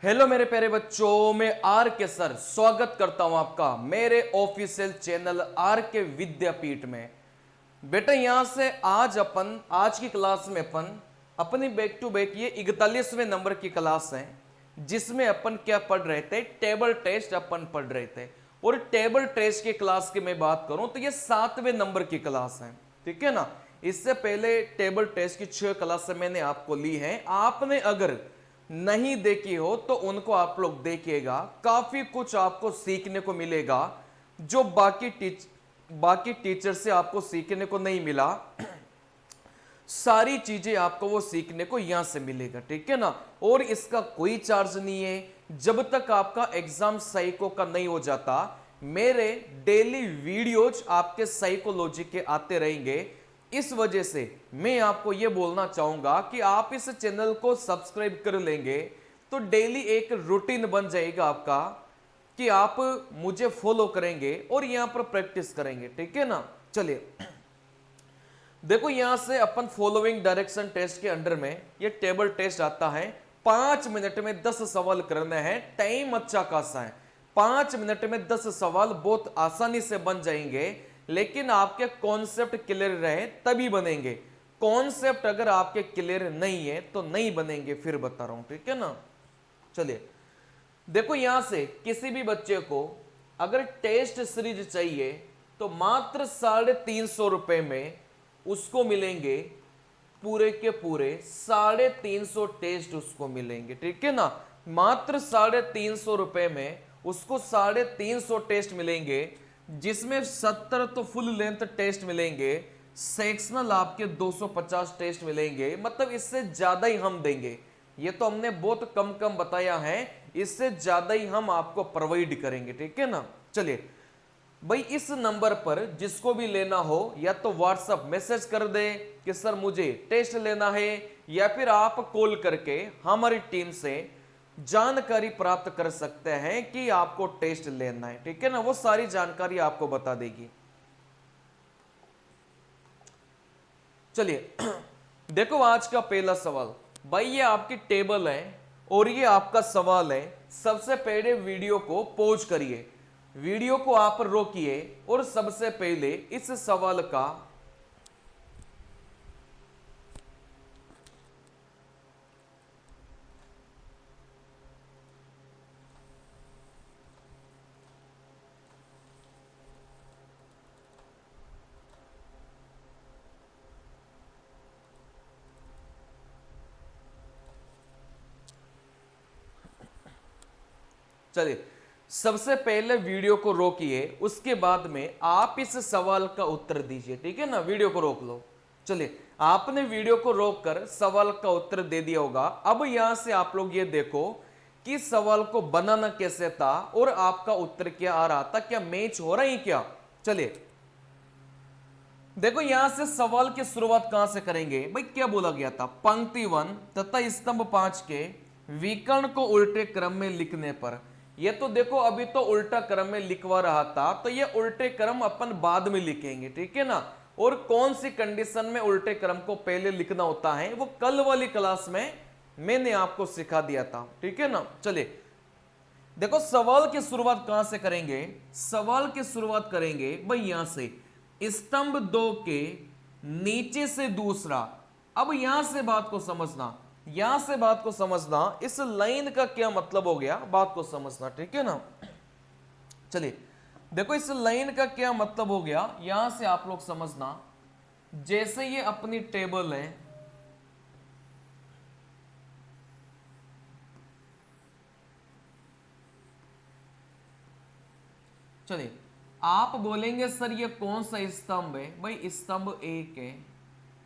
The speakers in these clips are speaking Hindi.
हेलो मेरे प्यारे बच्चों, मैं आर के सर स्वागत करता हूं आपका मेरे ऑफिशियल चैनल आर के विद्यापीठ में। बेटा यहां से आज की क्लास में अपनी बैक टू बैक ये 41वें नंबर की क्लास है, जिसमें अपन क्या पढ़ रहे थे, टेबल टेस्ट अपन पढ़ रहे थे। और टेबल टेस्ट की क्लास की मैं बात करूं तो ये 7वें नंबर की क्लास है, ठीक है ना। इससे पहले टेबल टेस्ट की 6 क्लास मैंने आपको ली है। आपने अगर नहीं देखी हो तो उनको आप लोग देखिएगा, काफी कुछ आपको सीखने को मिलेगा जो बाकी टीचर से आपको सीखने को नहीं मिला। सारी चीजें आपको वो सीखने को यहां से मिलेगा, ठीक है ना। और इसका कोई चार्ज नहीं है। जब तक आपका एग्जाम साइको का नहीं हो जाता, मेरे डेली वीडियोज आपके साइकोलॉजी के आते रहेंगे। इस वजह से मैं आपको यह बोलना चाहूंगा कि आप इस चैनल को सब्सक्राइब कर लेंगे तो डेली एक रूटीन बन जाएगा आपका कि आप मुझे फॉलो करेंगे और यहां पर प्रैक्टिस करेंगे, ठीक है ना। चलिए देखो, यहां से अपन फॉलोइंग डायरेक्शन टेस्ट के अंडर में ये टेबल टेस्ट आता है। 5 मिनट में 10 सवाल करने हैं। टाइम अच्छा खासा है, 5 मिनट में 10 सवाल बहुत आसानी से बन जाएंगे। लेकिन आपके कॉन्सेप्ट क्लियर रहे तभी बनेंगे। कॉन्सेप्ट अगर आपके क्लियर नहीं है तो नहीं बनेंगे, फिर बता रहा हूं, ठीक है ना। चलिए देखो, यहां से किसी भी बच्चे को अगर टेस्ट सीरीज चाहिए तो मात्र 350 रुपए में उसको मिलेंगे पूरे के पूरे 350 टेस्ट उसको मिलेंगे, ठीक है ना। मात्र 350 रुपए में उसको 350 टेस्ट मिलेंगे, जिसमें 70 तो फुल लेंथ टेस्ट मिलेंगे, सेक्शनल आपके 250 टेस्ट मिलेंगे। मतलब इससे ज्यादा ही हम देंगे। ये तो हमने बहुत कम कम बताया है, इससे ज्यादा ही हम आपको प्रोवाइड करेंगे, ठीक है ना। चलिए भाई, इस नंबर पर जिसको भी लेना हो या तो व्हाट्सएप मैसेज कर दे कि सर मुझे टेस्ट लेना है, या फिर आप कॉल करके हमारी टीम से जानकारी प्राप्त कर सकते हैं कि आपको टेस्ट लेना है, ठीक है ना। वो सारी जानकारी आपको बता देगी। चलिए देखो, आज का पहला सवाल भाई, ये आपकी टेबल है और ये आपका सवाल है। सबसे पहले वीडियो को पॉज करिए, वीडियो को आप रोकिए और सबसे पहले इस सवाल का चलिए सबसे पहले वीडियो को रोकिए, उसके बाद में आप इस सवाल का उत्तर दीजिए, ठीक है ना। वीडियो को रोक लो। चलिए, आपने वीडियो को रोककर सवाल का उत्तर दे दिया होगा। अब यहां से आप लोग ये देखो कि सवाल को बनाना कैसे था और आपका उत्तर क्या आ रहा था, क्या मैच हो रहा है क्या। चलिए देखो, यहां से सवाल की शुरुआत कहां से करेंगे भाई। क्या बोला गया था, पंक्ति 1 तथा स्तंभ 5 के विकर्ण को उल्टे क्रम में लिखने पर। ये तो देखो, अभी तो उल्टा क्रम में लिखवा रहा था, तो ये उल्टे क्रम अपन बाद में लिखेंगे, ठीक है ना। और कौन सी कंडीशन में उल्टे क्रम को पहले लिखना होता है वो कल वाली क्लास में मैंने आपको सिखा दिया था, ठीक है ना। चलिए देखो, सवाल की शुरुआत कहां से करेंगे। सवाल की शुरुआत करेंगे भाई यहां से, स्तंभ 2 के नीचे से दूसरा। अब यहां से बात को समझना, यहां से बात को समझना, इस लाइन का क्या मतलब हो गया, बात को समझना, ठीक है ना। चलिए देखो, इस लाइन का क्या मतलब हो गया, यहां से आप लोग समझना। जैसे ये अपनी टेबल है, चलिए आप बोलेंगे सर ये कौन सा स्तंभ है भाई, स्तंभ 1 है।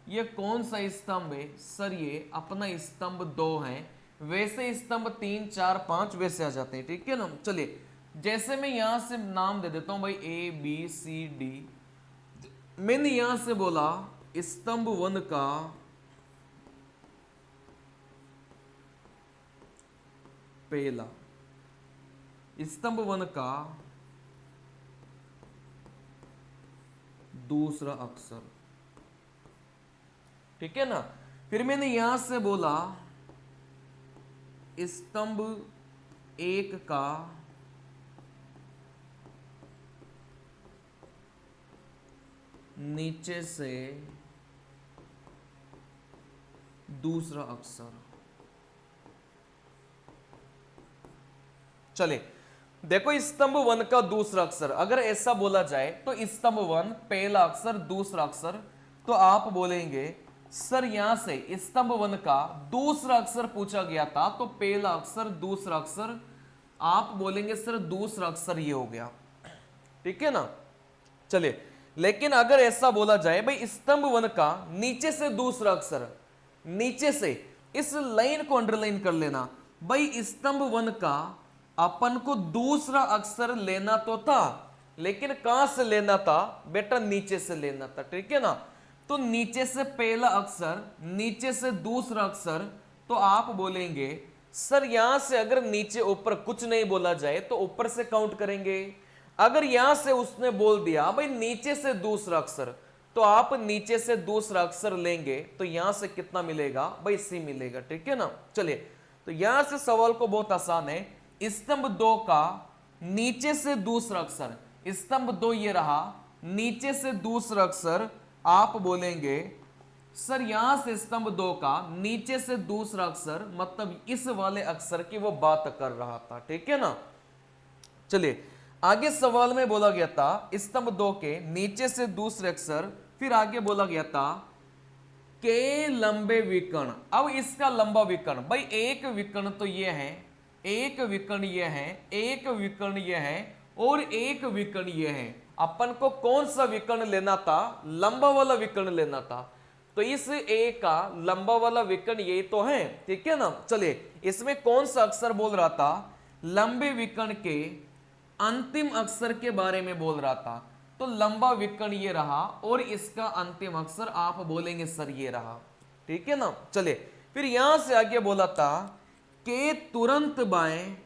ये कौन सा स्तंभ है सर, ये अपना स्तंभ 2 है। वैसे स्तंभ 3 4 5 वैसे आ जाते हैं, ठीक है ना। चलिए जैसे मैं यहां से नाम दे देता हूं भाई, ABCD। मैंने यहां से बोला स्तंभ 1 का पहला, स्तंभ 1 का दूसरा अक्षर, ठीक है ना। फिर मैंने यहां से बोला स्तंभ एक का नीचे से दूसरा अक्षर। चलिए देखो स्तंभ 1 का दूसरा अक्षर, अगर ऐसा बोला जाए तो स्तंभ 1 पहला अक्षर दूसरा अक्षर, तो आप बोलेंगे सर यहां से स्तंभ 1 का दूसरा अक्षर पूछा गया था तो पहला अक्षर दूसरा अक्षर, आप बोलेंगे सर दूसरा अक्षर ये हो गया, ठीक है ना। चलिए लेकिन अगर ऐसा बोला जाए भाई स्तंभ 1 का नीचे से दूसरा अक्षर, नीचे से, इस लाइन को अंडरलाइन कर लेना भाई स्तंभ 1 का अपन को दूसरा अक्षर लेना तो था, लेकिन कहां से लेना था बेटा, नीचे से लेना था, ठीक है ना। तो नीचे से पहला अक्षर, नीचे से दूसरा अक्षर, तो आप बोलेंगे सर यहां से अगर नीचे ऊपर कुछ नहीं बोला जाए तो ऊपर से काउंट करेंगे। अगर यहां से उसने बोल दिया भाई नीचे से दूसरा अक्षर, तो आप नीचे से दूसरा अक्षर लेंगे तो यहां से कितना मिलेगा भाई सी मिलेगा, ठीक है ना। चलिए तो यहां से सवाल को बहुत आसान है, स्तंभ 2 का नीचे से दूसरा अक्षर, स्तंभ 2 ये रहा, नीचे से दूसरा अक्षर, आप बोलेंगे सर यहां से स्तंभ 2 का नीचे से दूसरा अक्षर मतलब इस वाले अक्षर की वो बात कर रहा था, ठीक है ना। चलिए आगे सवाल में बोला गया था स्तंभ 2 के नीचे से दूसरे अक्षर, फिर आगे बोला गया था के लंबे विकर्ण। अब इसका लंबा विकर्ण, भाई एक विकर्ण तो ये है, एक विकर्ण ये है, एक विकर्ण ये है और एक विकर्ण ये है। अपन को कौन सा विकर्ण लेना था, लंबा वाला विकर्ण लेना था, तो इस ए का लंबा वाला विकर्ण ये तो है, ठीक है ना। चलिए इसमें कौन सा अक्षर बोल रहा था, लंबे विकर्ण के अंतिम अक्षर के बारे में बोल रहा था, तो लंबा विकर्ण ये रहा और इसका अंतिम अक्षर आप बोलेंगे सर ये रहा, ठीक है ना। चलिए फिर यहां से आगे बोला था के तुरंत बाएं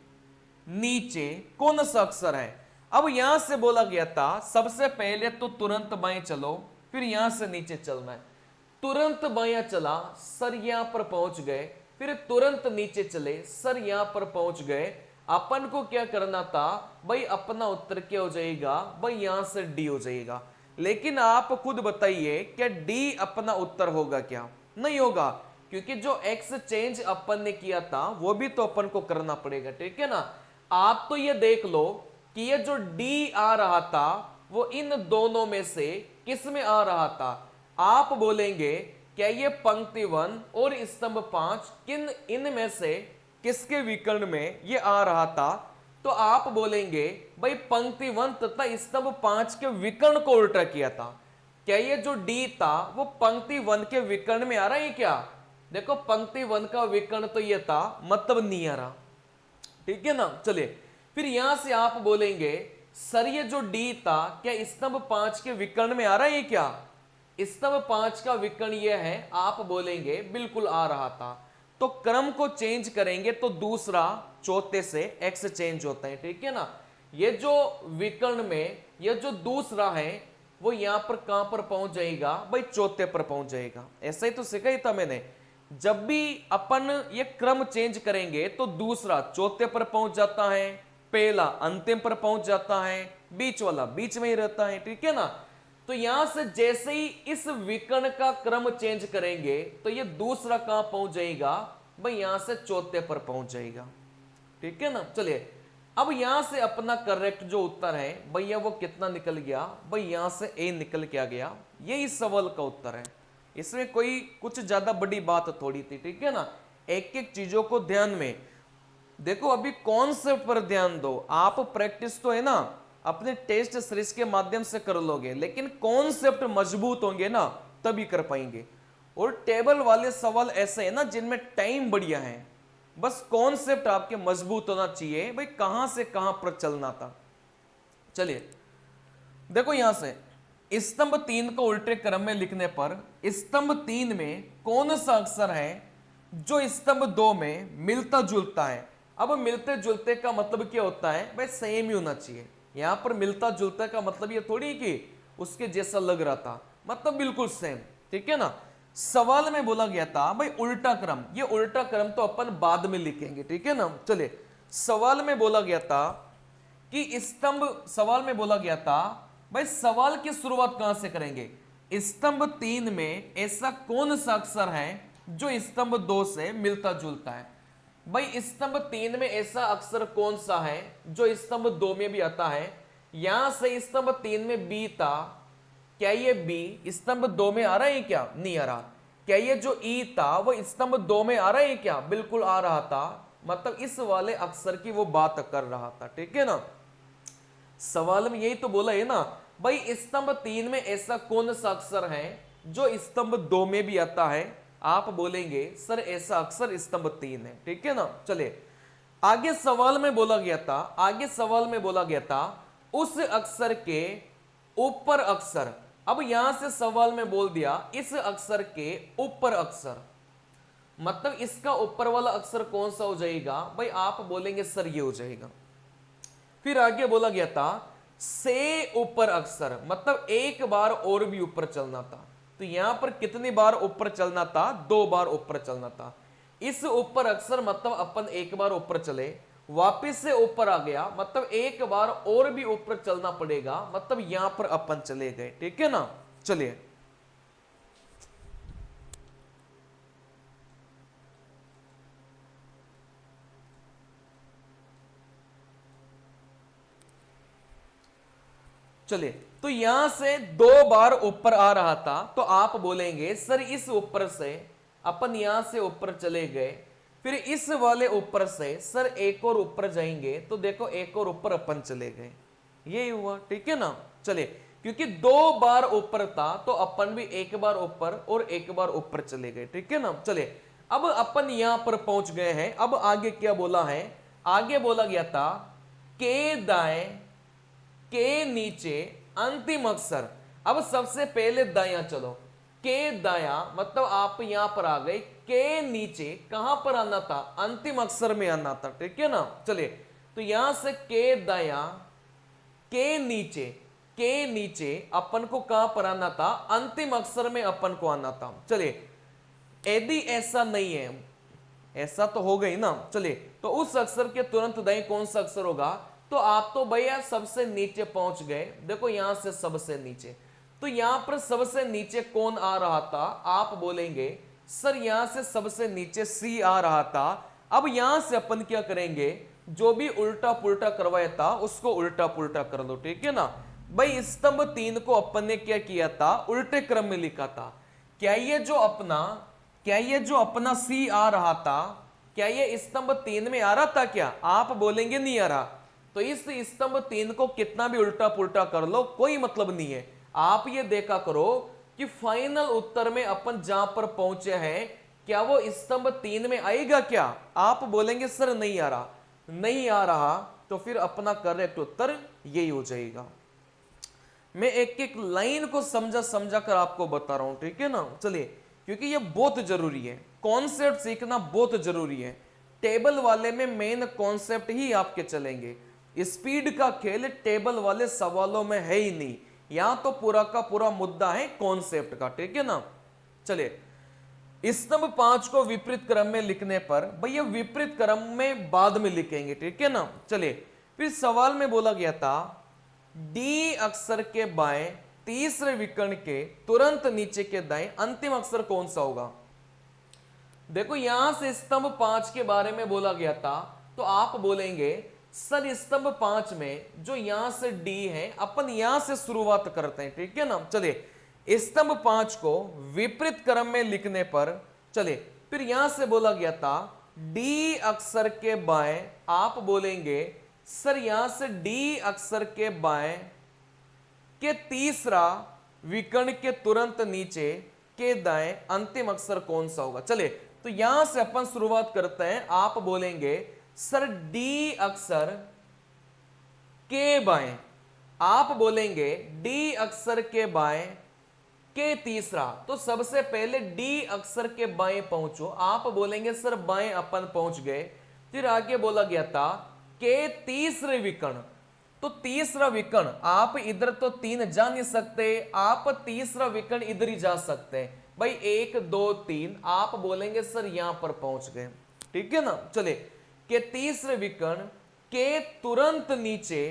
नीचे कौन सा अक्षर है। अब यहां से बोला गया था सबसे पहले तो तुरंत बाएं चलो, फिर यहां से नीचे चलना है, तुरंत बाएं चला सर यहां पर पहुंच गए, फिर तुरंत नीचे चले सर यहां पर पहुंच गए। अपन को क्या करना था भाई, अपना उत्तर क्या हो जाएगा भाई, यहां से डी हो जाएगा। लेकिन आप खुद बताइए क्या डी अपना उत्तर होगा क्या, नहीं होगा, क्योंकि जो एक्स चेंज अपन ने किया था वो भी तो अपन को करना पड़ेगा, ठीक है ना। आप तो ये देख लो कि ये जो डी आ रहा था वो इन दोनों में से किस में आ रहा था। आप बोलेंगे क्या ये पंक्ति 1 और स्तंभ 5 किन इनमें से किसके विकर्ण में ये आ रहा था, तो आप बोलेंगे भाई पंक्ति 1 तथा स्तंभ 5 के विकर्ण को उल्टा किया था। क्या ये जो डी था वो पंक्ति 1 के विकर्ण में आ रहा है क्या, देखो पंक्ति 1 का विकर्ण तो ये था, मतलब नहीं आ रहा, ठीक है ना। चलिए फिर यहां से आप बोलेंगे सर ये जो डी था क्या स्तंभ 5 के विकर्ण में आ रहा है क्या, स्तंभ 5 का विकर्ण ये है, आप बोलेंगे बिल्कुल आ रहा था। तो क्रम को चेंज करेंगे तो दूसरा चौथे से एक्स चेंज होता है, ठीक है ना। ये जो विकर्ण में ये जो दूसरा है वो यहां पर कहां पर पहुंच जाएगा भाई, चौथे पर पहुंच जाएगा। ऐसा ही तो सिखाई था मैंने, जब भी अपन ये क्रम चेंज करेंगे तो दूसरा चौथे पर पहुंच जाता है, पहला अंतिम पर पहुंच जाता है, बीच वाला बीच में ही रहता है, ठीक है ना। तो यहां से जैसे ही इस विकर्ण का क्रम चेंज करेंगे तो ये दूसरा कहां पहुंच जाएगा भाई, यहां से चौथे पर पहुंच जाएगा, ठीक है ना। चलिए अब यहां से अपना करेक्ट जो उत्तर है भैया वो कितना निकल गया भाई, यहां से ए निकल के आ गया, ये इस सवाल का उत्तर है। इसमें कोई कुछ ज्यादा बड़ी बात थोड़ी थी, ठीक है ना। एक एक चीजों को ध्यान में देखो, अभी कॉन्सेप्ट पर ध्यान दो। आप प्रैक्टिस तो है ना अपने टेस्ट सीरीज के माध्यम से कर लोगे, लेकिन कॉन्सेप्ट मजबूत होंगे ना तभी कर पाएंगे। और टेबल वाले सवाल ऐसे है ना जिनमें टाइम बढ़िया है, बस कॉन्सेप्ट आपके मजबूत होना चाहिए भाई, कहां से कहां पर चलना था। चलिए देखो यहां से स्तंभ 3 को उल्टे क्रम में लिखने पर स्तंभ 3 में कौन सा अक्षर है जो स्तंभ 2 में मिलता जुलता है। अब मिलते जुलते का मतलब क्या होता है भाई, सेम ही होना चाहिए। यहां पर मिलता जुलता का मतलब ये थोड़ी कि उसके जैसा लग रहा था, मतलब बिल्कुल सेम, ठीक है ना। सवाल में बोला गया था भाई उल्टा क्रम, ये उल्टा क्रम तो अपन बाद में लिखेंगे, ठीक है ना। चलिए सवाल में बोला गया था कि सवाल में बोला गया था भाई सवाल की शुरुआत कहां से करेंगे, स्तंभ 3 में ऐसा कौन सा अक्षर है जो स्तंभ 2 से मिलता जुलता है। भाई स्तंभ 3 में ऐसा अक्षर कौन सा है जो स्तंभ 2 में भी आता है। यहां से स्तंभ 3 में बी था, क्या ये बी स्तंभ 2 में आ रहा है क्या, नहीं आ रहा। क्या ये जो ई था वो स्तंभ 2 में आ रहा है क्या, बिल्कुल आ रहा था। मतलब इस वाले अक्षर की वो बात कर रहा था, ठीक है ना। सवाल में यही तो बोला है ना भाई स्तंभ 3 में ऐसा कौन सा अक्षर है जो स्तंभ 2 में भी आता है। आप बोलेंगे सर ऐसा अक्षर स्तंभ 3 है, ठीक है ना। चलिए आगे सवाल में बोला गया था उस अक्षर के ऊपर अक्षर। अब यहां से सवाल में बोल दिया इस अक्षर के ऊपर अक्षर, मतलब इसका ऊपर वाला अक्षर कौन सा हो जाएगा। भाई आप बोलेंगे सर ये हो जाएगा। फिर आगे बोला गया था से ऊपर अक्षर, मतलब एक बार और भी ऊपर चलना था। तो यहां पर कितनी बार ऊपर चलना था, 2 बार ऊपर चलना था। इस ऊपर अक्षर मतलब अपन एक बार ऊपर चले, वापिस से ऊपर आ गया, मतलब एक बार और भी ऊपर चलना पड़ेगा, मतलब यहां पर अपन चले गए, ठीक है ना। चलिए चलिए तो यहां से 2 बार ऊपर आ रहा था, तो आप बोलेंगे सर इस ऊपर से अपन यहां से ऊपर चले गए, फिर इस वाले ऊपर से सर एक और ऊपर जाएंगे, तो देखो एक और ऊपर अपन चले गए, यही हुआ, ठीक है ना। चलिए क्योंकि 2 बार ऊपर था तो अपन भी एक बार ऊपर और एक बार ऊपर चले गए, ठीक है ना। चलिए अब अपन यहां पर पहुंच गए हैं। अब आगे क्या बोला है, आगे बोला गया था के दाएं के नीचे अंतिम अक्षर। अब सबसे पहले दाया चलो, के दाया मतलब आप यहां पर आ गए, के नीचे कहां पर आना था, अंतिम अक्षर में आना था, ठीक है ना। चलिए तो यहां से के दाया के नीचे अपन को कहां पर आना था, अंतिम अक्षर में अपन को आना था। चलिए यदि ऐसा नहीं है, ऐसा तो हो गई ना। चलिए तो उस अक्षर के तुरंत दाएं कौन सा अक्षर होगा, तो आप तो भैया सबसे नीचे पहुंच गए। देखो यहां से सबसे नीचे, तो यहां पर सबसे नीचे कौन आ रहा था, आप बोलेंगे सर यहां से सबसे नीचे सी आ रहा था। अब यहां से अपन क्या करेंगे, जो भी उल्टा पुल्टा करवाया था उसको उल्टा पुल्टा कर दो, ठीक है ना। भाई स्तंभ 3 को अपन ने क्या किया था, उल्टे क्रम में लिखा था। क्या ये जो अपना सी आ रहा था, क्या ये स्तंभ 3 में आ रहा था क्या, आप बोलेंगे नहीं आ रहा। तो इस स्तंभ 3 को कितना भी उल्टा पुल्टा कर लो कोई मतलब नहीं है। आप ये देखा करो कि फाइनल उत्तर में अपन जहां पर पहुंचे हैं क्या वो स्तंभ 3 में आएगा क्या, आप बोलेंगे सर नहीं आ रहा। नहीं आ रहा तो फिर अपना करेक्ट उत्तर यही हो जाएगा। मैं एक एक लाइन को समझा कर आपको बता रहा हूं, ठीक है ना। चलिए क्योंकि ये बहुत जरूरी है, कॉन्सेप्ट सीखना बहुत जरूरी है। टेबल वाले में मेन कॉन्सेप्ट ही आपके चलेंगे, स्पीड का खेल टेबल वाले सवालों में है ही नहीं। यहां तो पूरा का पूरा मुद्दा है कॉन्सेप्ट का, ठीक है ना। चलिए स्तंभ 5 को विपरीत क्रम में लिखने पर, भैया विपरीत क्रम में बाद में लिखेंगे, ठीक है ना। चलिए फिर सवाल में बोला गया था डी अक्षर के बाएं तीसरे विकर्ण के तुरंत नीचे के दाएं अंतिम अक्षर कौन सा होगा। देखो यहां से स्तंभ 5 के बारे में बोला गया था, तो आप बोलेंगे सर स्तंभ 5 में जो यहां से डी है अपन यहां से शुरुआत करते हैं, ठीक है ना। चलिए स्तंभ 5 को विपरीत क्रम में लिखने पर, चलिए फिर यहां से बोला गया था डी अक्षर के बाएं, आप बोलेंगे सर यहां से डी अक्षर के बाएं के तीसरा विकर्ण के तुरंत नीचे के दाएं अंतिम अक्षर कौन सा होगा। चलिए तो यहां से अपन शुरुआत करते हैं। आप बोलेंगे सर डी अक्षर के बाएं, आप बोलेंगे डी अक्षर के बाएं के तीसरा, तो सबसे पहले डी अक्षर के बाएं पहुंचो, आप बोलेंगे सर बाएं अपन पहुंच गए। फिर आगे बोला गया था के तीसरे विकर्ण, तो तीसरा विकर्ण आप इधर तो 3 जा नहीं सकते, आप तीसरा विकर्ण इधर ही जा सकते हैं। भाई 1 2 3, आप बोलेंगे सर यहां पर पहुंच गए, ठीक है ना। चलिए के तीसरे विकर्ण के तुरंत नीचे,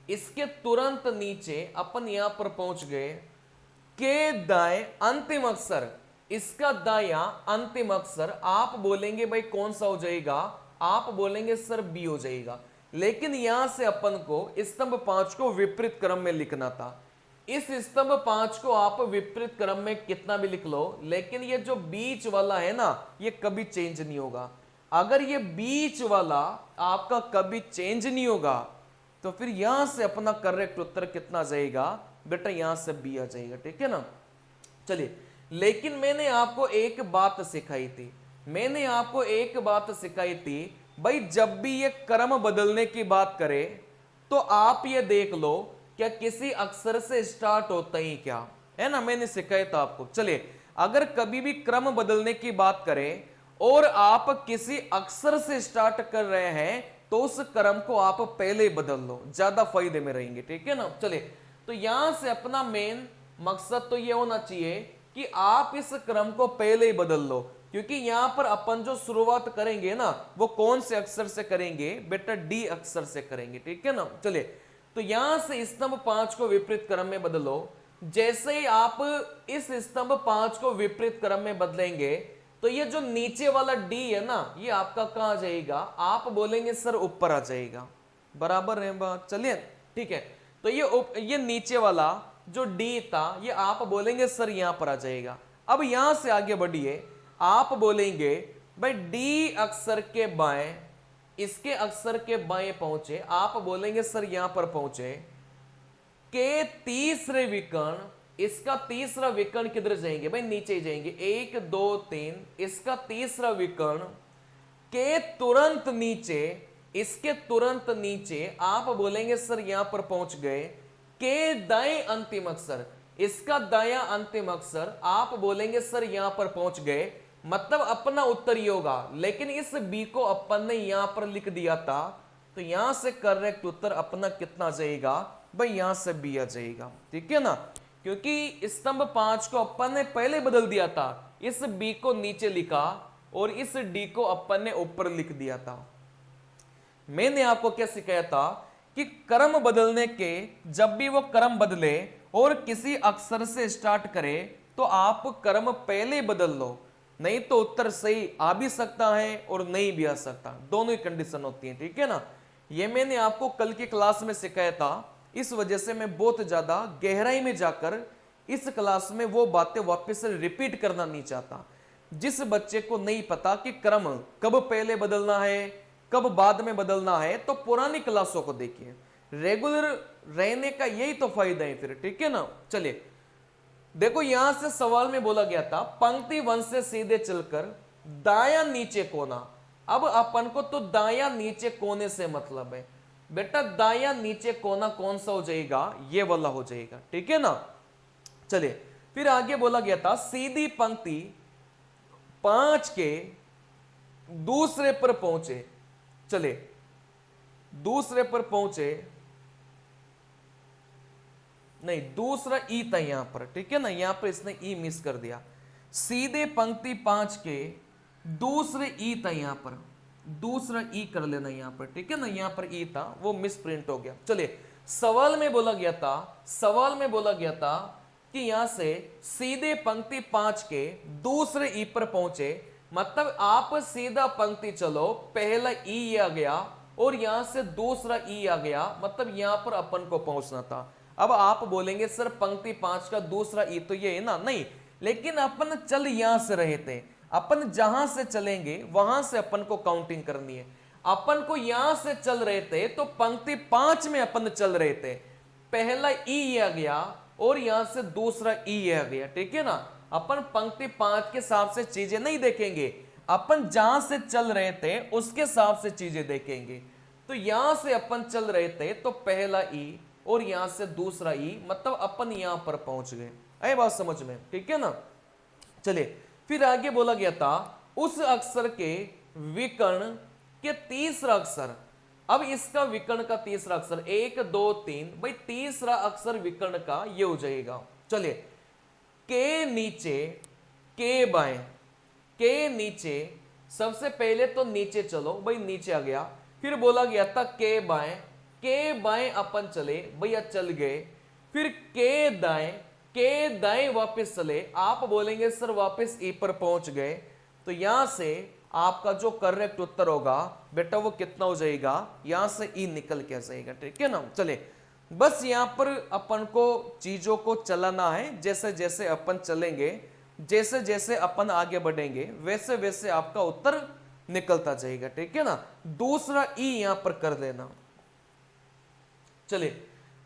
इसके तुरंत नीचे अपन यहां पर पहुंच गए, के दाएं अंतिम अक्षर, इसका दाया अंतिम अक्षर आप बोलेंगे भाई कौन सा हो जाएगा, आप बोलेंगे सर बी हो जाएगा। लेकिन यहां से अपन को स्तंभ 5 को विपरीत क्रम में लिखना था। इस स्तंभ 5 को आप विपरीत क्रम में कितना भी लिख लो, लेकिन ये जो बीच वाला है ना, ये कभी चेंज नहीं होगा। अगर ये बीच वाला आपका कभी चेंज नहीं होगा तो फिर यहां से अपना करेक्ट उत्तर कितना जाएगा बेटा, यहां से बी आ जाएगा। ठीक है ना। चलिए, लेकिन मैंने आपको एक बात सिखाई थी, मैंने आपको एक बात सिखाई थी भाई, जब भी ये क्रम बदलने की बात करे तो आप ये देख लो क्या किसी अक्षर से स्टार्ट होता ही क्या है ना, मैंने सिखाया था आपको। चलिए, अगर कभी भी क्रम बदलने की बात करें और आप किसी अक्षर से स्टार्ट कर रहे हैं तो उस क्रम को आप पहले ही बदल लो, ज्यादा फायदे में रहेंगे। ठीक है ना। चलिए, तो यहां से अपना मेन मकसद तो ये होना चाहिए कि आप इस क्रम को पहले ही बदल लो, क्योंकि यहां पर अपन जो शुरुआत करेंगे ना वो कौन से अक्षर से करेंगे बेटा, डी अक्षर से करेंगे। ठीक है ना। चलिए, तो यहां से स्तंभ 5 को विपरीत क्रम में बदलो। जैसे ही आप इस स्तंभ 5 को विपरीत क्रम में बदलेंगे तो ये जो नीचे वाला डी है ना, ये आपका कहां आ जाएगा, आप बोलेंगे सर ऊपर आ जाएगा। बराबर है बात। चलिए, ठीक है। तो ये नीचे वाला जो डी था ये आप बोलेंगे सर यहां पर आ जाएगा। अब यहां से आगे बढ़िए, आप बोलेंगे भाई डी अक्षर के बाएं, इसके अक्षर के बाएं पहुंचे, आप बोलेंगे सर यहां पर पहुंचे। के तीसरे विकर्ण, इसका तीसरा विकर्ण किधर जाएंगे भाई, नीचे ही जाएंगे, 1 2 3, इसका तीसरा विकर्ण के तुरंत नीचे, इसके तुरंत नीचे आप बोलेंगे सर यहां पर पहुंच गए। के दाएं अंतिम अक्षर, इसका दाया अंतिम अक्षर आप बोलेंगे सर यहां पर पहुंच गए। मतलब अपना उत्तर ये होगा, लेकिन इस बी को अपन ने यहां पर लिख दिया था, तो यहां से करेक्ट उत्तर अपना कितना जाएगा भाई, यहां से बी आ जाएगा। ठीक है ना, क्योंकि स्तंभ 5 को अपन ने पहले बदल दिया था, इस बी को नीचे लिखा और इस डी को अपन ने ऊपर लिख दिया था। मैंने आपको क्या सिखाया था कि क्रम बदलने के, जब भी वो क्रम बदले और किसी अक्षर से स्टार्ट करे तो आप क्रम पहले बदल लो, नहीं तो उत्तर सही आ भी सकता है और नहीं भी आ सकता, दोनों ही कंडीशन होती है। ठीक है ना। ये मैंने आपको कल की क्लास में सिखाया था, इस वजह से मैं बहुत ज्यादा गहराई में जाकर इस क्लास में वो बातें वापस से रिपीट करना नहीं चाहता। जिस बच्चे को नहीं पता कि क्रम कब पहले बदलना है कब बाद में बदलना है, तो पुरानी क्लासों को देखिए, रेगुलर रहने का यही तो फायदा है फिर। ठीक है ना। चलिए, देखो यहां से सवाल में बोला गया था पंक्ति 1 से सीधे चलकर दाया नीचे कोना। अब अपन को तो दाया नीचे कोने से मतलब है बेटा, दाया नीचे कोना कौन सा हो जाएगा, ये वाला हो जाएगा। ठीक है ना। चलिए, फिर आगे बोला गया था सीधी पंक्ति 5 के दूसरे पर पहुंचे। चले, दूसरे पर पहुंचे, नहीं दूसरा ई था यहां पर। ठीक है ना, यहां पर इसने ई मिस कर दिया। सीधे पंक्ति 5 के दूसरे ई था यहां पर, दूसरा ई कर लेना यहां पर। ठीक है ना, यहां पर ई था वो मिस प्रिंट हो गया। चलिए, सवाल में बोला गया था, सवाल में बोला गया था कि यहां से सीधे पंक्ति 5 के दूसरे ई पर पहुंचे, मतलब आप सीधा पंक्ति चलो, पहला ई आ गया और यहां से दूसरा ई आ गया, मतलब यहां पर अपन को पहुंचना था। अब आप बोलेंगे सर पंक्ति 5 का दूसरा ई तो ये है ना, नहीं, लेकिन अपन चल यहां से रहे थे, अपन जहां से चलेंगे वहां से अपन को काउंटिंग करनी है। अपन को यहां से चल रहे थे तो पंक्ति 5 में अपन चल रहे थे, पहला ई आ गया और यहां से दूसरा ई आ गया। ठीक है ना, अपन पंक्ति 5 के हिसाब से चीजें नहीं देखेंगे, अपन जहां से चल रहे थे उसके हिसाब से चीजें देखेंगे। तो यहां से अपन चल रहे थे तो पहला ई और यहां से दूसरा ई, मतलब अपन यहां पर पहुंच गए। आई बात समझ में। ठीक है ना। चलिए, फिर आगे बोला गया था उस अक्षर के विकर्ण के तीसरा अक्षर। अब इसका विकर्ण का तीसरा अक्षर 1 2 3, भाई तीसरा अक्षर विकर्ण का ये हो जाएगा। चलिए, के नीचे, के बाएं, के नीचे सबसे पहले तो नीचे चलो भाई, नीचे आ गया। फिर बोला गया था के बाएं अपन चले भैया, चल गए। फिर के दाएं वापस चले, आप बोलेंगे सर वापस ई पर पहुंच गए। तो यहां से आपका जो करेक्ट उत्तर होगा बेटा वो कितना हो जाएगा, यहां से ई निकल के आ जाएगा, ठीक है ना। चले, बस यहां पर अपन को चीजों को चलाना है, जैसे जैसे अपन चलेंगे, जैसे जैसे अपन आगे बढ़ेंगे वैसे वैसे आपका उत्तर निकलता जाएगा, ठीक है ना। दूसरा ई यहां पर कर देना। चलिए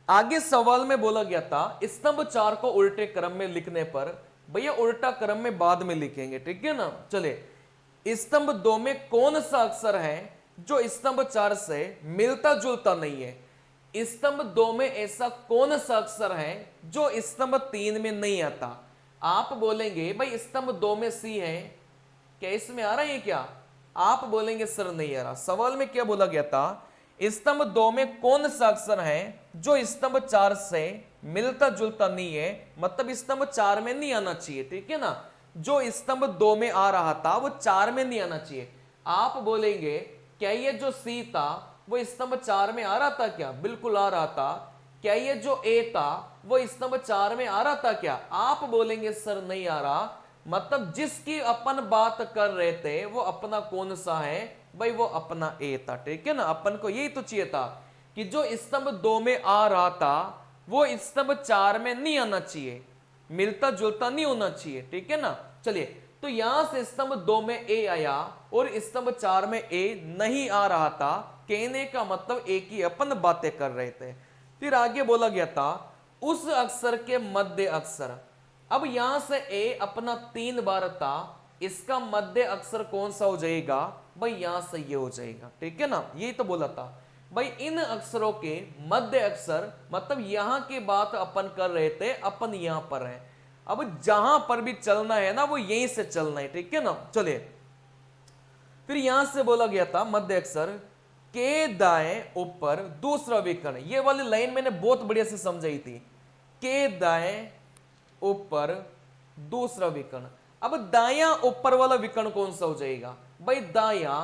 आगे सवाल में बोला गया था स्तंभ 4 को उल्टे क्रम में लिखने पर, भैया उल्टा क्रम में बाद में लिखेंगे, ठीक है ना। चलिए स्तंभ 2 में कौन सा अक्षर है जो स्तंभ 4 से मिलता जुलता नहीं है। स्तंभ 2 में ऐसा कौन सा अक्षर है जो स्तंभ 3 में नहीं आता। आप बोलेंगे भाई स्तंभ 2 में सी है, क्या इसमें आ रहा है क्या। आप बोलेंगे सर नहीं आ रहा। सवाल में क्या बोला गया था, स्तंभ 2 में कौन सा अक्षर है जो स्तंभ 4 से मिलता जुलता नहीं है, मतलब स्तंभ 4 में नहीं आना चाहिए, ठीक है ना। जो स्तंभ 2 में आ रहा था वो 4 में नहीं आना चाहिए। आप बोलेंगे क्या ये जो सी था वो स्तंभ 4 में आ रहा था क्या, बिल्कुल आ रहा था। क्या ये जो ए था वो स्तंभ 4 में आ रहा था क्या, आप बोलेंगे सर नहीं आ रहा। मतलब जिसकी अपन बात कर रहे थे वो अपना कौन सा है भाई, वो अपना ए था, ठीक है ना। अपन को यही तो चाहिए था कि जो स्तंभ 2 में आ रहा था वो स्तंभ 4 में नहीं आना चाहिए, मिलता जुलता नहीं होना चाहिए, ठीक है ना। चलिए तो यहां से स्तंभ 2 में ए आया और स्तंभ 4 में ए नहीं आ रहा था, कहने का मतलब एक ही अपन बातें कर रहे थे। फिर आगे बोला गया था उस अक्षर के मध्य अक्षर। अब यहां से ए अपना 3 बार था, इसका मध्य अक्षर कौन सा हो जाएगा भाई, यहां से ये हो जाएगा, ठीक है ना। यही तो बोला था भाई इन अक्षरों के मध्य अक्षर, मतलब यहां की बात अपन कर रहे थे, अपन यहां पर हैं। अब जहां पर भी चलना है ना वो यहीं से चलना है, ठीक है ना। चलिए फिर यहां से बोला गया था मध्य अक्षर के दाएं ऊपर दूसरा विकर्ण। ये वाली लाइन मैंने बहुत बढ़िया से समझाई थी, के दाएं ऊपर दूसरा विकर्ण। अब दायां ऊपर वाला विकर्ण कौन सा हो जाएगा भाई, दायां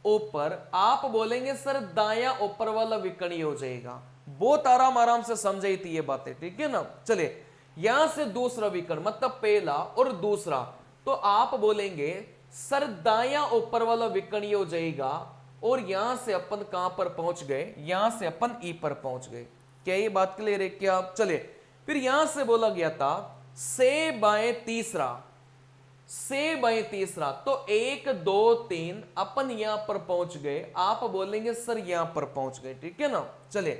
ऊपर। आप बोलेंगे सर दायां ऊपर वाला विकर्ण ये हो जाएगा। बहुत आराम आराम से समझाई थी ये बातें, ठीक है ना। चलिए यहां से दूसरा विकर्ण मतलब पहला और दूसरा, तो आप बोलेंगे सर दायां ऊपर वाला विकर्ण ये हो जाएगा। और यहां से अपन कहां पर पहुंच गए, यहां से अपन ई पर पहुंच गए। क्या ये बात क्लियर है क्या। चलिए फिर यहां से बोला गया था से बाएं तीसरा, से बाएं तीसरा, तो 1 2 3 अपन यहां पर पहुंच गए। आप बोलेंगे सर यहां पर पहुंच गए, ठीक है ना। चलिए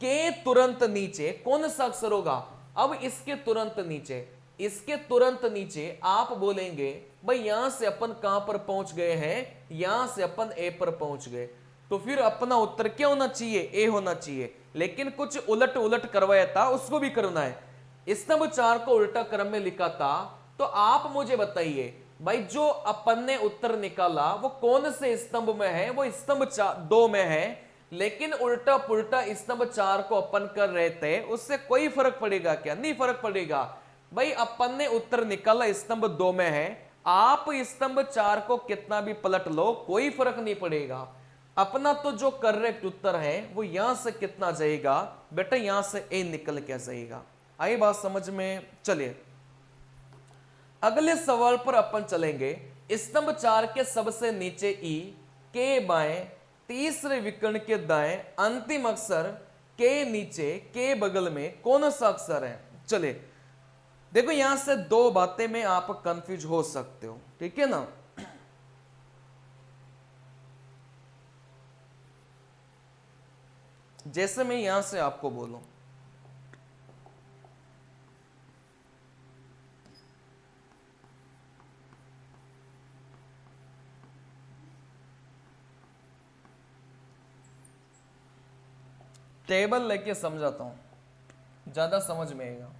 के तुरंत नीचे कौन सा अक्षर होगा, अब इसके तुरंत नीचे, इसके तुरंत नीचे आप बोलेंगे भाई यहां से अपन कहां पर पहुंच गए हैं, यहां से अपन ए पर पहुंच गए। तो फिर अपना उत्तर क्या होना चाहिए, ए होना चाहिए। लेकिन कुछ उलट उलट करवाया था, उसको भी करना है। स्तंभ 4 को उल्टा क्रम में लिखा था, तो आप मुझे बताइए भाई जो अपन ने उत्तर निकाला वो कौन से स्तंभ में है, वो स्तंभ 2 में है। लेकिन उल्टा पुल्टा स्तंभ 4 को अपन कर रहे थे, उससे कोई फर्क पड़ेगा क्या, नहीं फर्क पड़ेगा भाई। अपन ने उत्तर निकाला स्तंभ 2 में है, आप स्तंभ 4 को कितना भी पलट लो कोई फर्क नहीं पड़ेगा। अपना तो जो करेक्ट उत्तर है वो यहां से कितना जाएगा बेटा, यहां से ए निकल के जाएगा। आई बात समझ में। चलिए अगले सवाल पर अपन चलेंगे। स्तंभ 4 के सबसे नीचे ई के बाएं तीसरे विकर्ण के दाएं अंतिम अक्षर के नीचे के बगल में कौन सा अक्षर है। चलिए देखो यहां से 2 बातें में आप कंफ्यूज हो सकते हो, ठीक है ना। जैसे मैं यहां से आपको बोलूं टेबल लेके समझाता हूं, ज्यादा समझ में आएगा।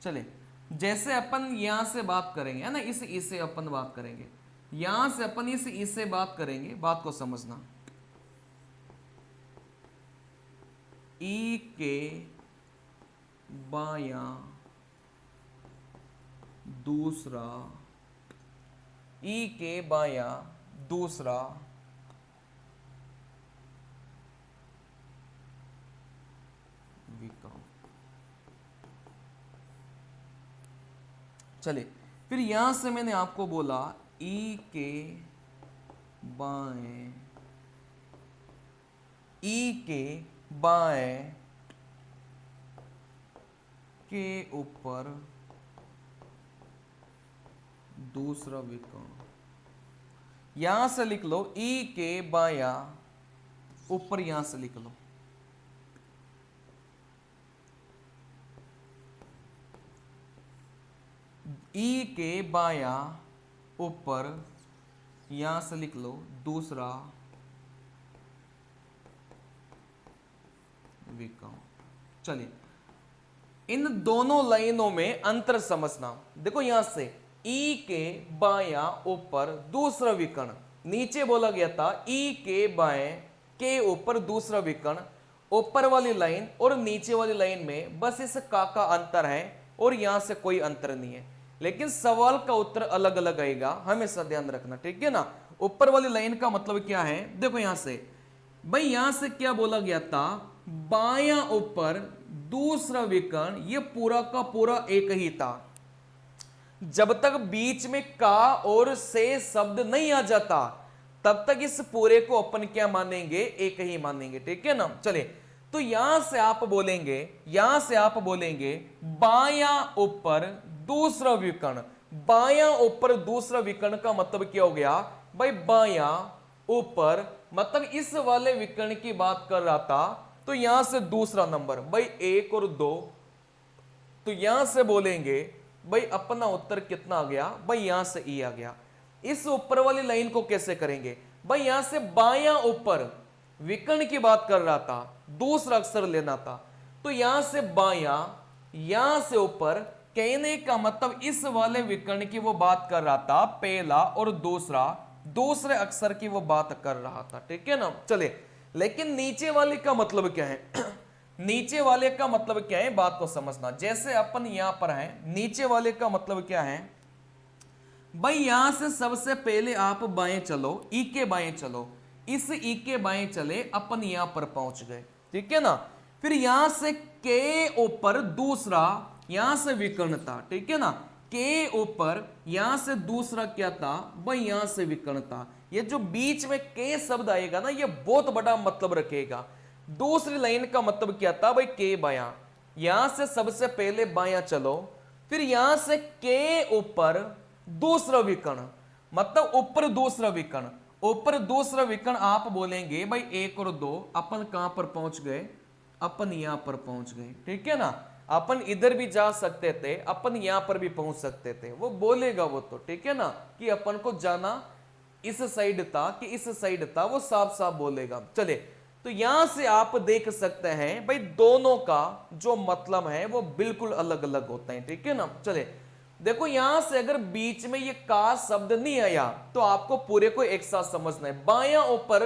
चलिए जैसे अपन यहां से बात करेंगे है ना, इस ई से अपन बात करेंगे, यहां से अपन इस ई से बात करेंगे, बात को समझना। ई के बायां दूसरा, ई के बायां दूसरा विकर्ण। चलिए फिर यहां से मैंने आपको बोला ई के बाएं, ई के बाएं के ऊपर दूसरा विकर्ण। यहां से लिख लो ई के बायां ऊपर, यहां से लिख लो ई के बायां ऊपर, यहां से लिख लो दूसरा विकर्ण। चलिए इन दोनों लाइनों में अंतर समझना। देखो यहां से ई के बायां ऊपर दूसरा विकर्ण, नीचे बोला गया था ई के बाएं के ऊपर दूसरा विकर्ण। ऊपर वाली लाइन और नीचे वाली लाइन में बस इस का अंतर है और यहां से कोई अंतर नहीं है, लेकिन सवाल का उत्तर अलग अलग आएगा, हमेशा ध्यान रखना, ठीक है ना। ऊपर वाली लाइन का मतलब क्या है, देखो यहां से भाई, यहां से क्या बोला गया था, बायां ऊपर दूसरा विकर्ण, ये पूरा का पूरा एक ही था। जब तक बीच में का और से शब्द नहीं आ जाता तब तक इस पूरे को अपन क्या मानेंगे, एक ही मानेंगे, ठीक है ना। चले तो यहां से आप बोलेंगे, यहां से आप बोलेंगे बायां ऊपर दूसरा विकर्ण। बायां ऊपर दूसरा विकर्ण का मतलब क्या हो गया भाई, बायां ऊपर मतलब इस वाले विकर्ण की बात कर रहा था, तो यहां से दूसरा नंबर भाई 1 और 2, तो यहां से बोलेंगे भाई अपना उत्तर कितना आ गया भाई, यहां से ई आ गया। इस ऊपर वाली लाइन को कैसे करेंगे भाई, यहां से बायां ऊपर विकर्ण की बात कर रहा था, दूसरा अक्षर लेना था, तो यहां से बायां, यहां से ऊपर, कहने का मतलब इस वाले विकर्ण की वो बात कर रहा था, पहला और दूसरा, दूसरे अक्षर की वो बात कर रहा था, ठीक है ना। चले लेकिन नीचे वाले का मतलब क्या है नीचे वाले का मतलब क्या है, बात को समझना। जैसे अपन यहां पर हैं, नीचे वाले का मतलब क्या है भाई, यहां से सबसे पहले आप बाएं चलो, ई के बाएं चलो, इस ई के बाएं चले, अपन यहां पर पहुंच गए, ठीक है ना। फिर यहां से के ऊपर दूसरा, यहां से विकर्ण था, ठीक है ना, के ऊपर यहां से दूसरा क्या था भाई, यहां से विकर्ण था। ये जो बीच में के शब्द आएगा ना, ये बहुत बड़ा मतलब रखेगा। दूसरी लाइन का मतलब क्या था भाई, के बायां, यहां से सबसे पहले बायां चलो, फिर यहां से के ऊपर दूसरा विकर्ण, मतलब ऊपर दूसरा विकर्ण, ऊपर दूसरा विकर्ण आप बोलेंगे भाई 1 और 2, अपन कहां पर पहुंच गए, अपन यहां पर पहुंच गए, ठीक है ना। अपन इधर भी जा सकते थे, अपन यहां पर भी पहुंच सकते थे, वो बोलेगा वो तो, ठीक है ना, कि अपन को जाना इस साइड था कि इस साइड था, वो साफ साफ बोलेगा। चले तो यहां से आप देख सकते हैं भाई, दोनों का जो मतलब है वो बिल्कुल अलग अलग होता है, ठीक है ना। चले देखो यहां से अगर बीच में ये का शब्द नहीं आया तो आपको पूरे को एक साथ समझना है। बायां ऊपर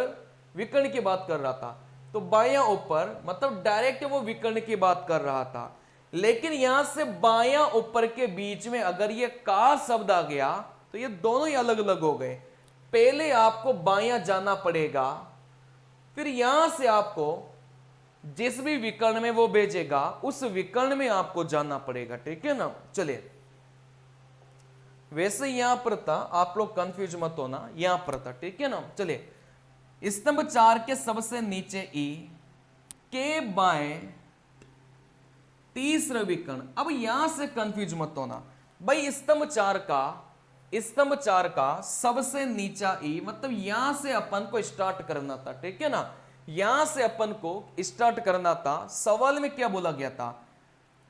विकर्ण की बात कर रहा था, तो बायां ऊपर मतलब डायरेक्ट वो विकर्ण की बात कर रहा था, लेकिन यहां से बायां ऊपर के बीच में अगर ये का शब्द आ गया तो ये दोनों ही अलग अलग हो गए। पहले आपको बायां जाना पड़ेगा, फिर यहां से आपको जिस भी विकर्ण में वो भेजेगा उस विकर्ण में आपको जाना पड़ेगा, ठीक है ना। चलिए वैसे यहां पर था, आप लोग कंफ्यूज मत होना, यहां पर था, ठीक है ना। चलिए स्तंभ 4 के सबसे नीचे ई के बाएं तीसरा विकर्ण। अब यहां से कंफ्यूज मत होना भाई, स्तंभ 4 का सबसे नीचा ई, मतलब यहां से अपन को स्टार्ट करना था, ठीक है ना, यहां से अपन को स्टार्ट करना था। सवाल में क्या बोला गया था,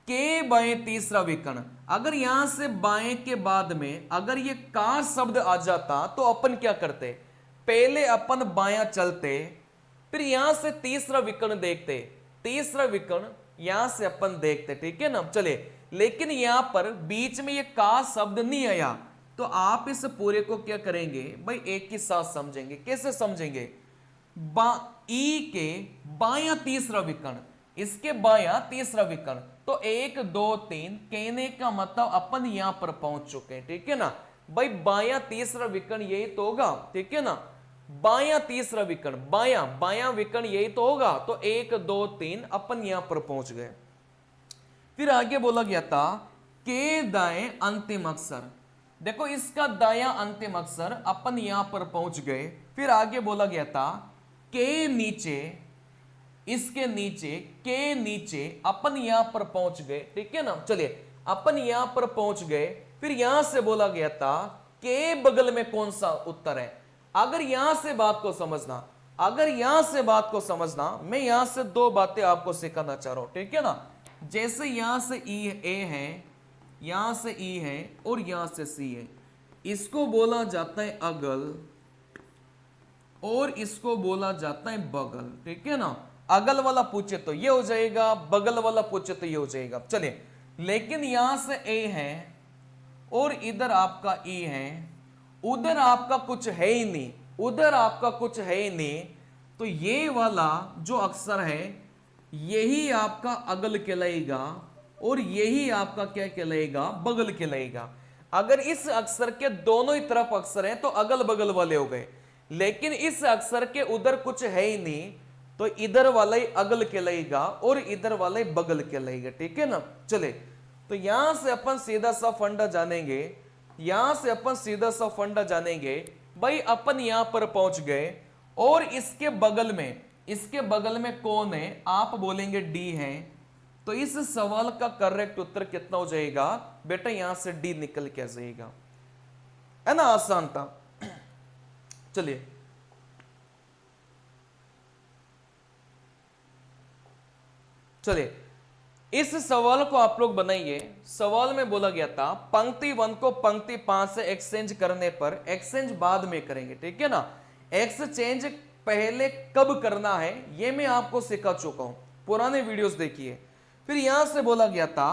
के बाएं तीसरा विकर्ण। अगर यहां से बाएं के बाद में अगर ये का शब्द आ जाता तो अपन क्या करते, पहले अपन बायां चलते, फिर यहां से तीसरा विकर्ण देखते, तीसरा विकर्ण यहां से अपन देखते, ठीक है ना। चले लेकिन यहां पर बीच में ये का शब्द नहीं आया, तो आप इस पूरे को क्या करेंगे भाई, एक ही साथ समझेंगे। कैसे समझेंगे, ई के बायां तीसरा विकर्ण, इसके बायां तीसरा विकर्ण, तो 1 2 3, कहने का मतलब अपन यहां पर पहुंच चुके हैं, ठीक है ना भाई। बायां तीसरा विकर्ण यही तो होगा, ठीक है ना, बायां तीसरा विकर्ण, बायां बायां विकर्ण यही तो होगा। तो 1 2 3 अपन यहां पर पहुंच गए। फिर आगे बोला गया था के दाएं अंतिम अक्षर, देखो इसका दायां अंतिम अक्षर अपन यहां पर पहुंच गए। फिर आगे बोला गया था के नीचे, इसके नीचे, के नीचे अपन यहां पर पहुंच गए, ठीक है ना। चलिए अपन यहां पर पहुंच गए। फिर यहां से बोला गया था के बगल में कौन सा उत्तर है। अगर यहां से बात को समझना, अगर यहां से बात को समझना, मैं यहां से दो बातें आपको सिखाना चाह रहा हूं, ठीक है ना। जैसे यहां से ए है, यहां से ई है और यहां से सी है, इसको बोला जाता है अगल और इसको बोला जाता है बगल, ठीक है ना। अगल वाला पूछे तो ये हो जाएगा, बगल वाला पूछे तो ये हो जाएगा। चलिए, लेकिन यहां से ए है और इधर आपका ई है, उधर आपका कुछ है ही नहीं, उधर आपका कुछ है ही नहीं, तो ये वाला जो अक्षर है यही आपका अगल कहलाएगा और यही आपका क्या कहलाएगा, बगल कहलाएगा। अगर इस अक्षर के दोनों ही तरफ अक्षर हैं तो अगल बगल वाले हो गए, लेकिन इस अक्षर के उधर कुछ है ही नहीं, तो इधर वाला ही अगल कहलाएगा और इधर वाला ही बगल कहलाएगा, ठीक है ना। चले, तो यहां से अपन सीधा सा फंडा जानेंगे, यहां से अपन सीधा सा फंडा जानेंगे। भाई अपन यहां पर पहुंच गए और इसके बगल में, इसके बगल में कौन है, आप बोलेंगे डी है। तो इस सवाल का करेक्ट उत्तर कितना हो जाएगा बेटा, यहां से डी निकल के आ जाएगा, है ना, आसान था। चलिए, चलिए इस सवाल को आप लोग बनाइए। सवाल में बोला गया था पंक्ति 1 को पंक्ति 5 से एक्सचेंज करने पर, एक्सचेंज बाद में करेंगे, ठीक है ना। एक्सचेंज पहले कब करना है ये मैं आपको सिखा चुका हूं, पुराने वीडियोस देखिए। फिर यहां से बोला गया था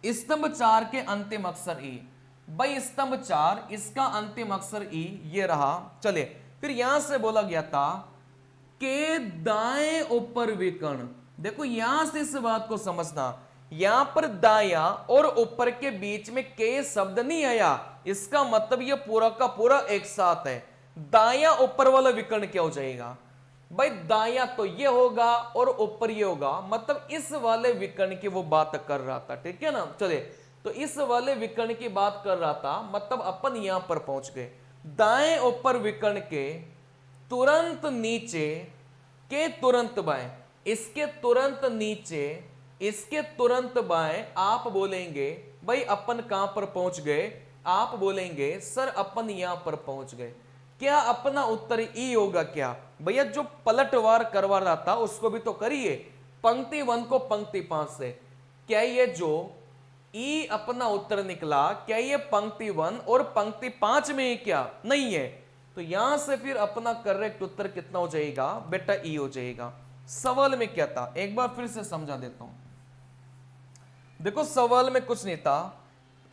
स्तंभ 4 के अंतिम अक्षर ई, भाई स्तंभ 4 इसका अंतिम अक्षर ई ये रहा। चले, फिर यहां से बोला गया था के दाएं ऊपर विकर्ण, देखो यहां से इस बात को समझना, यहां पर दाया और ऊपर के बीच में के शब्द नहीं आया, इसका मतलब ये पूरा का पूरा एक साथ है। दाया ऊपर वाला विकर्ण क्या हो जाएगा भाई, दाया तो ये होगा और ऊपर ये होगा, मतलब इस वाले विकर्ण की वो बात कर रहा था, ठीक है ना। चले, तो इस वाले विकर्ण की बात कर रहा था, मतलब अपन यहां पर पहुंच गए। दाएं ऊपर विकर्ण के तुरंत नीचे, के तुरंत बाएं, इसके तुरंत नीचे, इसके तुरंत बाएं आप बोलेंगे भाई अपन कहां पर पहुंच गए, आप बोलेंगे सर अपन यहां पर पहुंच गए। क्या अपना उत्तर ई होगा क्या भैया, जो पलटवार करवा रहा था उसको भी तो करिए, पंक्ति 1 को पंक्ति 5 से, क्या ये जो ई अपना उत्तर निकला, क्या ये पंक्ति 1 और पंक्ति 5 में ही क्या नहीं है, तो यहां से फिर अपना करेक्ट उत्तर कितना हो जाएगा बेटा, ई हो जाएगा। सवाल में क्या था एक बार फिर से समझा देता हूं, देखो सवाल में कुछ नहीं था,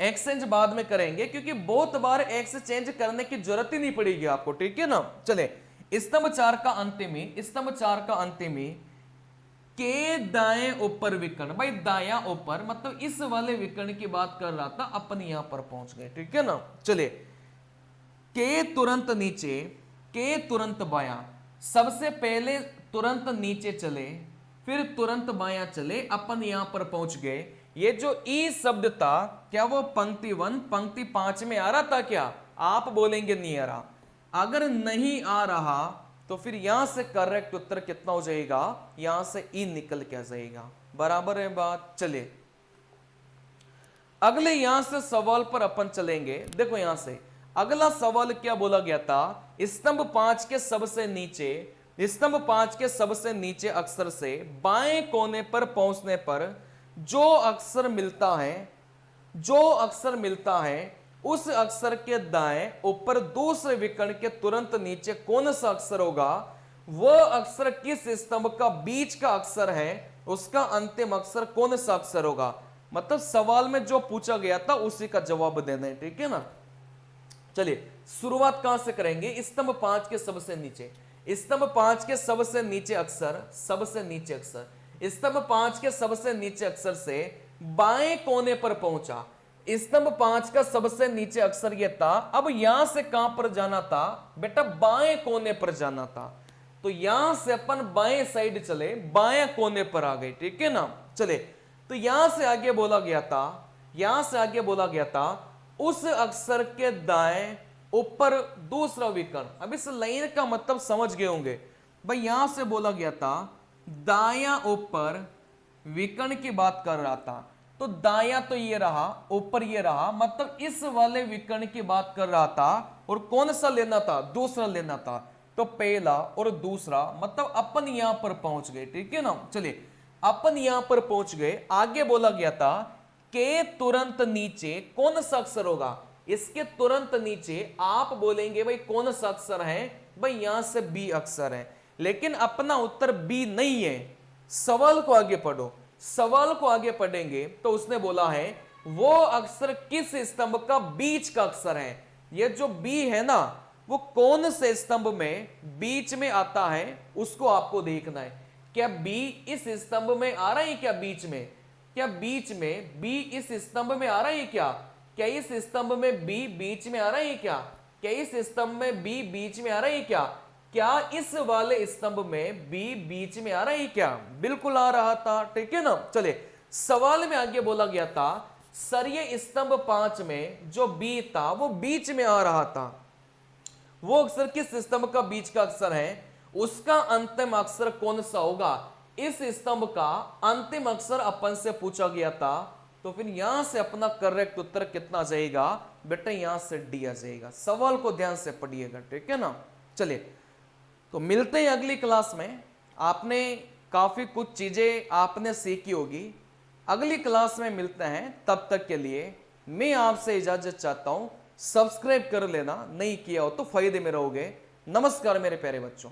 एक्सचेंज बाद में करेंगे क्योंकि बहुत बार एक्सचेंज करने की जरूरत ही नहीं पड़ेगी आपको, ठीक है ना। चले, स्तंभ 4 का अंतिमी, स्तंभ 4 का अंतिमी के दाएं ऊपर विकर्ण, भाई दाया ऊपर मतलब इस वाले विकर्ण की बात कर रहा था, अपन यहां पर पहुंच गए, ठीक है ना। चले, के तुरंत नीचे, के तुरंत बायां, सबसे पहले तुरंत नीचे चले फिर तुरंत बायां चले, अपन यहां पर पहुंच गए। ये जो ई शब्द था क्या वो पंक्ति 1 पंक्ति 5 में आ रहा था क्या, आप बोलेंगे नहीं आ रहा। अगर नहीं आ रहा तो फिर यहां से करेक्ट उत्तर कितना हो जाएगा, यहां से ई निकल के आ जाएगा, बराबर है बात। चलिए अगले यहां से सवाल पर अपन चलेंगे। देखो यहां से अगला सवाल क्या बोला गया था, स्तंभ 5 के सबसे नीचे, स्तंभ 5 के सबसे नीचे अक्षर से बाएं कोने पर पहुंचने पर जो अक्षर मिलता है, जो अक्षर मिलता है उस अक्षर के दाएं ऊपर दूसरे विकर्ण के तुरंत नीचे कौन सा अक्षर होगा, वह अक्षर किस स्तंभ का बीच का अक्षर है, उसका अंतिम अक्षर कौन सा अक्षर होगा। मतलब सवाल में जो पूछा गया था उसी का जवाब देना है, ठीक है ना। चलिए शुरुआत कहां से करेंगे, स्तंभ 5 के सबसे नीचे, स्तंभ 5 के सबसे नीचे अक्षर, सबसे नीचे अक्षर, स्तंभ 5 के सबसे नीचे अक्षर से बाएं कोने पर पहुंचा। स्तंभ 5 का सबसे नीचे अक्षर यह था। अब यहां से कहां पर जाना था बेटा, बाएं कोने पर जाना था। तो यहां से अपन बाएं साइड चले, बाएं कोने पर आ गए, ठीक है ना। चले, तो यहां से आगे बोला गया था, यहां से आगे बोला गया था उस अक्षर के दाएं ऊपर दूसरा विकर्ण। अब इस लाइन का मतलब समझ गए होंगे भाई, यहां से बोला गया था दाया ऊपर विकर्ण की बात कर रहा था। तो दाया तो ये रहा, ऊपर ये रहा, मतलब इस वाले विकर्ण की बात कर रहा था। और कौन सा लेना था, दूसरा लेना था। तो पहला और दूसरा, मतलब अपन यहां पर पहुंच गए, ठीक है ना। चलिए अपन यहां पर पहुंच गए। आगे बोला गया था के तुरंत नीचे कौन सा अक्षर होगा, इसके तुरंत नीचे आप बोलेंगे भाई कौन सा अक्षर है, भाई यहां से बी अक्षर है। लेकिन अपना उत्तर बी नहीं है। सवाल को आगे पढ़ो, सवाल को आगे पढ़ेंगे तो उसने बोला है वो अक्षर किस स्तंभ का बीच का अक्षर है। ये जो बी है ना, वो कौन से स्तंभ में बीच में आता है, उसको आपको देखना है। क्या बी इस स्तंभ में आ रहा है, क्या बीच में, क्या बीच में बी इस स्तंभ में आ रहा है, क्या इस स्तंभ में बी बीच में आ रहा है, क्या इस स्तंभ में बी बीच में आ रहा है, क्या इस वाले स्तंभ में बी बीच में आ रहा है, क्या बिल्कुल आ रहा था, ठीक है ना। चले, सवाल में आगे बोला गया था सर ये स्तंभ 5 में जो बी था वो बीच में आ रहा था। वो अक्षर किस स्तंभ का बीच का अक्षर है, उसका अंतिम अक्षर कौन सा होगा, इस स्तंभ का अंतिम अक्षर अपन से पूछा गया था। तो फिर यहां से अपना करेक्ट उत्तर कितना जाएगा बेटा, यहां से डी आ जाएगा। सवाल को ध्यान से पढ़िएगा, ठीक है ना। चलिए, तो मिलते हैं अगली क्लास में। आपने काफी कुछ चीजें आपने सीखी होगी। अगली क्लास में मिलते हैं, तब तक के लिए मैं आपसे इजाजत चाहता हूं। सब्सक्राइब कर लेना, नहीं किया हो तो फायदे में रहोगे। नमस्कार मेरे प्यारे बच्चों।